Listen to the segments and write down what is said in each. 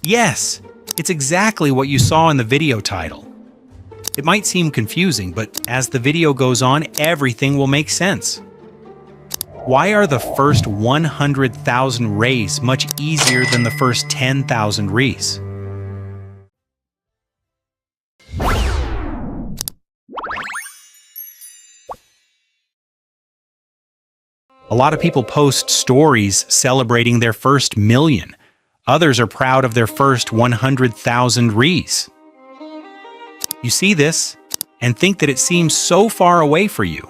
Yes, it's exactly what you saw in the video title. It might seem confusing, but as the video goes on, everything will make sense. Why are the first 100,000 rays much easier than the first 10,000 rees? A lot of people post stories celebrating their first million. Others are proud of their first 100,000 rees. You see this and think that it seems so far away for you.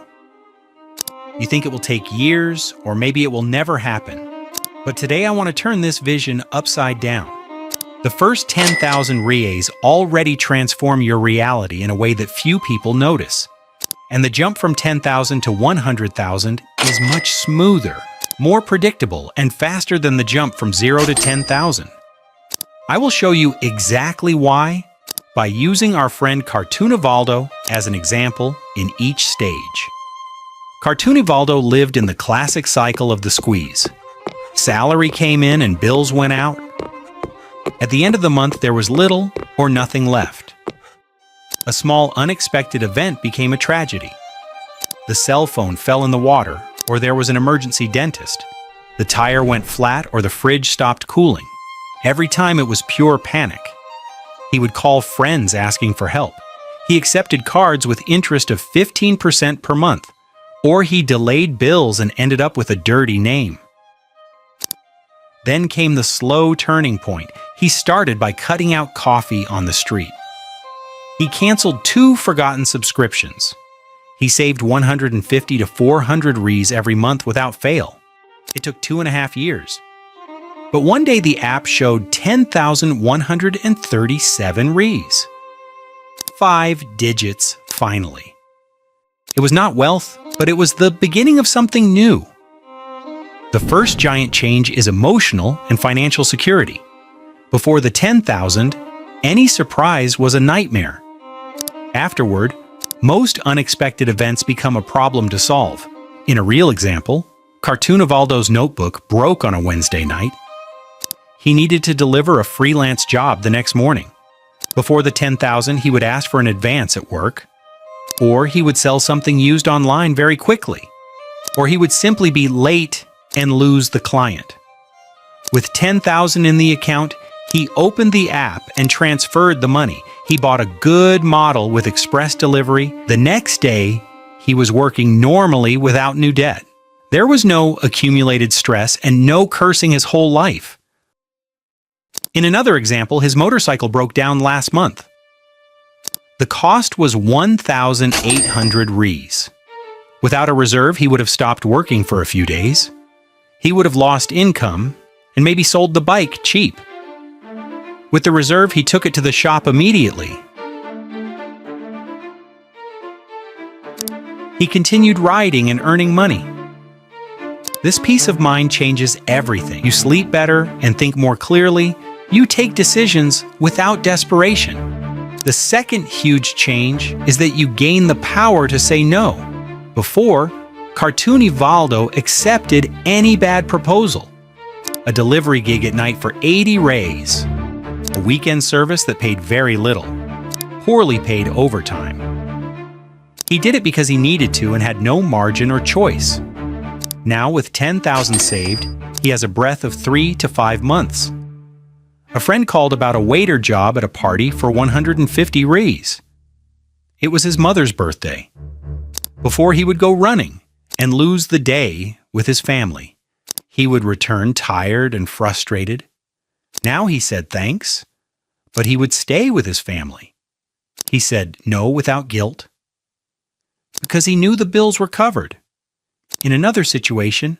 You think it will take years, or maybe it will never happen. But today I want to turn this vision upside down. The first 10,000 rees already transform your reality in a way that few people notice. And the jump from 10,000 to 100,000 is much smoother, more predictable, and faster than the jump from 0 to 10,000. I will show you exactly why by using our friend Cartoonivaldo as an example in each stage. Cartoonivaldo lived in the classic cycle of the squeeze. Salary came in and bills went out. At the end of the month, there was little or nothing left. A small unexpected event became a tragedy. The cell phone fell in the water, or there was an emergency dentist. The tire went flat, or the fridge stopped cooling. Every time it was pure panic. He would call friends asking for help. He accepted cards with interest of 15% per month, or he delayed bills and ended up with a dirty name. Then came the slow turning point. He started by cutting out coffee on the street. He canceled 2 forgotten subscriptions. He saved 150 to 400 rees every month without fail. It took 2.5 years. But one day the app showed 10,137 rees. 5 digits, finally. It was not wealth, but it was the beginning of something new. The first giant change is emotional and financial security. Before the 10,000, any surprise was a nightmare. Afterward, most unexpected events become a problem to solve. In a real example, Cartoonivaldo's notebook broke on a Wednesday night. He needed to deliver a freelance job the next morning. Before the 10,000, he would ask for an advance at work, or he would sell something used online very quickly, or he would simply be late and lose the client. With 10,000 in the account, he opened the app and transferred the money. He bought a good model with express delivery. The next day, he was working normally without new debt. There was no accumulated stress and no cursing his whole life. In another example, his motorcycle broke down last month. The cost was 1,800 rees. Without a reserve, he would have stopped working for a few days. He would have lost income and maybe sold the bike cheap. With the reserve, he took it to the shop immediately. He continued riding and earning money. This peace of mind changes everything. You sleep better and think more clearly. You take decisions without desperation. The second huge change is that you gain the power to say no. Before, Cartoonivaldo accepted any bad proposal. A delivery gig at night for 80 reis. A weekend service that paid very little. Poorly paid overtime. He did it because he needed to and had no margin or choice. Now, with 10,000 saved, he has a breath of 3 to 5 months. A friend called about a waiter job at a party for 150 rees. It was his mother's birthday. Before he would go running and lose the day with his family. He would return tired and frustrated. Now he said thanks, but he would stay with his family. He said no without guilt, because he knew the bills were covered. In another situation,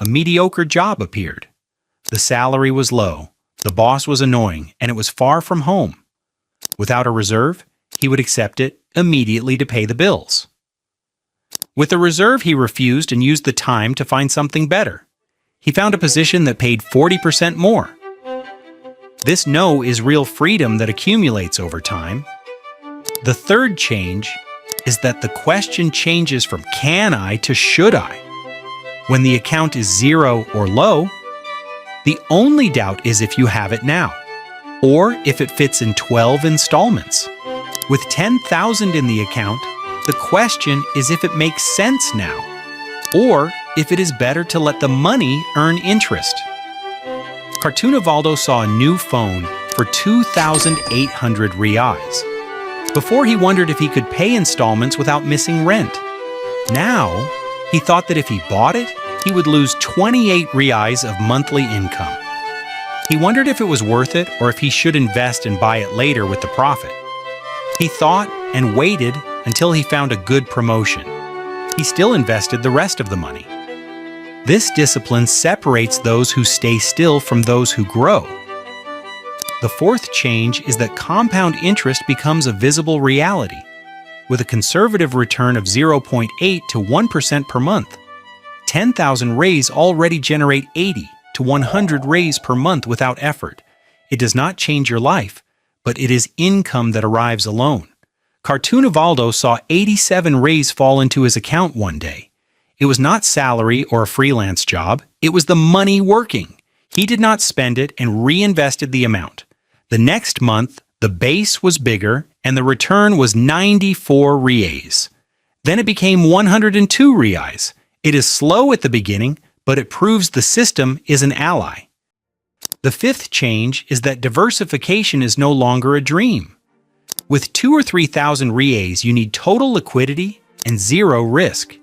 a mediocre job appeared. The salary was low, the boss was annoying, and it was far from home. Without a reserve, he would accept it immediately to pay the bills. With a reserve, he refused and used the time to find something better. He found a position that paid 40% more. This no is real freedom that accumulates over time. The third change is that the question changes from can I to should I. When the account is 0 or low, the only doubt is if you have it now. or if it fits in 12 installments. With $10,000 in the account, the question is if it makes sense now, or if it is better to let the money earn interest. Cartoonivaldo saw a new phone for 2,800 reais. Before, he wondered if he could pay installments without missing rent. Now, he thought that if he bought it, he would lose 28 reais of monthly income. He wondered if it was worth it or if he should invest and buy it later with the profit. He thought and waited until he found a good promotion. He still invested the rest of the money. This discipline separates those who stay still from those who grow. The fourth change is that compound interest becomes a visible reality. With a conservative return of 0.8 to 1% per month, 10,000 reais already generate 80 to 100 reais per month without effort. It does not change your life, but it is income that arrives alone. Cartoonivaldo saw 87 reais fall into his account one day. It was not salary or a freelance job, it was the money working. He did not spend it and reinvested the amount. The next month, the base was bigger and the return was 94 reais. Then it became 102 reais. It is slow at the beginning, but it proves the system is an ally. The fifth change is that diversification is no longer a dream. With 2,000 or 3,000 reais, you need total liquidity and zero risk.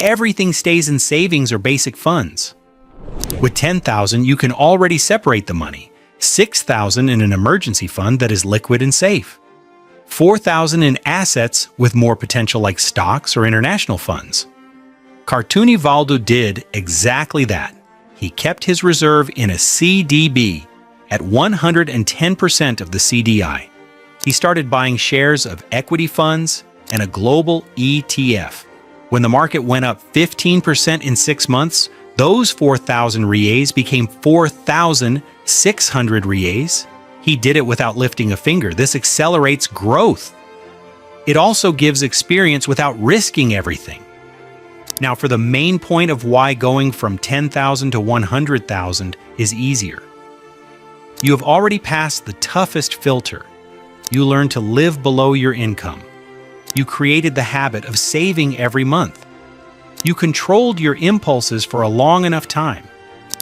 Everything stays in savings or basic funds. With 10,000, you can already separate the money. 6,000 in an emergency fund that is liquid and safe. 4,000 in assets with more potential like stocks or international funds. Cartoonivaldo did exactly that. He kept his reserve in a CDB at 110% of the CDI. He started buying shares of equity funds and a global ETF. When the market went up 15% in 6 months, those 4,000 reais became 4,600 reais. He did it without lifting a finger. This accelerates growth. It also gives experience without risking everything. Now, for the main point of why going from 10,000 to 100,000 is easier. You have already passed the toughest filter. You learned to live below your income. You created the habit of saving every month. You controlled your impulses for a long enough time.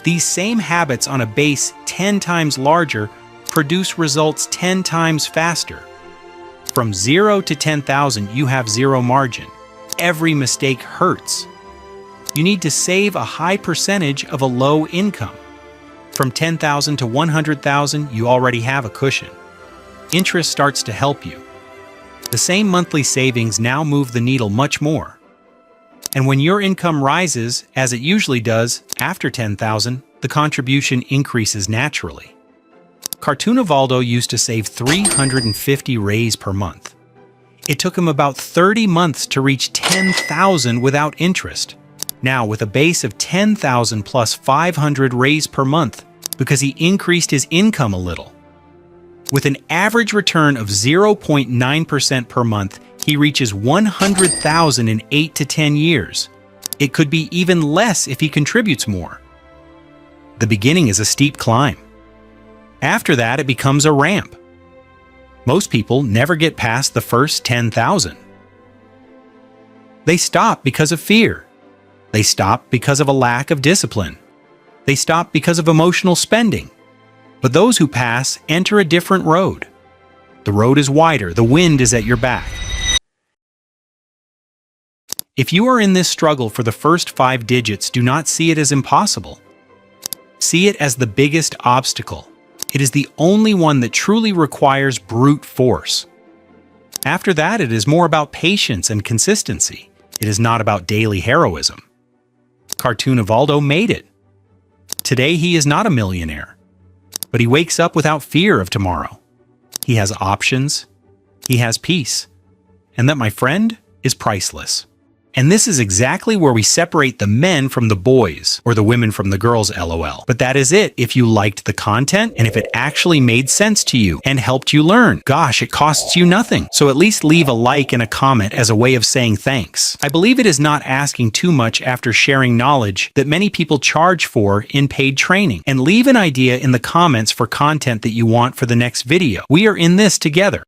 These same habits on a base 10 times larger produce results 10 times faster. From 0 to 10,000, you have zero margin. Every mistake hurts. You need to save a high percentage of a low income. From 10,000 to 100,000, you already have a cushion. Interest starts to help you. The same monthly savings now move the needle much more. And when your income rises, as it usually does, after 10,000, the contribution increases naturally. Cartoonivaldo used to save 350 reais per month. It took him about 30 months to reach 10,000 without interest. Now, with a base of 10,000 plus 500 reais per month, because he increased his income a little. With an average return of 0.9% per month, he reaches 100,000 in 8 to 10 years. It could be even less if he contributes more. The beginning is a steep climb. After that, it becomes a ramp. Most people never get past the first 10,000. They stop because of fear. They stop because of a lack of discipline. They stop because of emotional spending. But those who pass enter a different road. The road is wider, the wind is at your back. If you are in this struggle for the first 5 digits, do not see it as impossible. See it as the biggest obstacle. It is the only one that truly requires brute force. After that, it is more about patience and consistency. It is not about daily heroism. Cartoonivaldo made it. Today, he is not a millionaire, but he wakes up without fear of tomorrow. He has options. He has peace. And that, my friend, is priceless. And this is exactly where we separate the men from the boys, or the women from the girls, lol. But that is it if you liked the content and if it actually made sense to you and helped you learn. Gosh, it costs you nothing. So at least leave a like and a comment as a way of saying thanks. I believe it is not asking too much after sharing knowledge that many people charge for in paid training. And leave an idea in the comments for content that you want for the next video. We are in this together.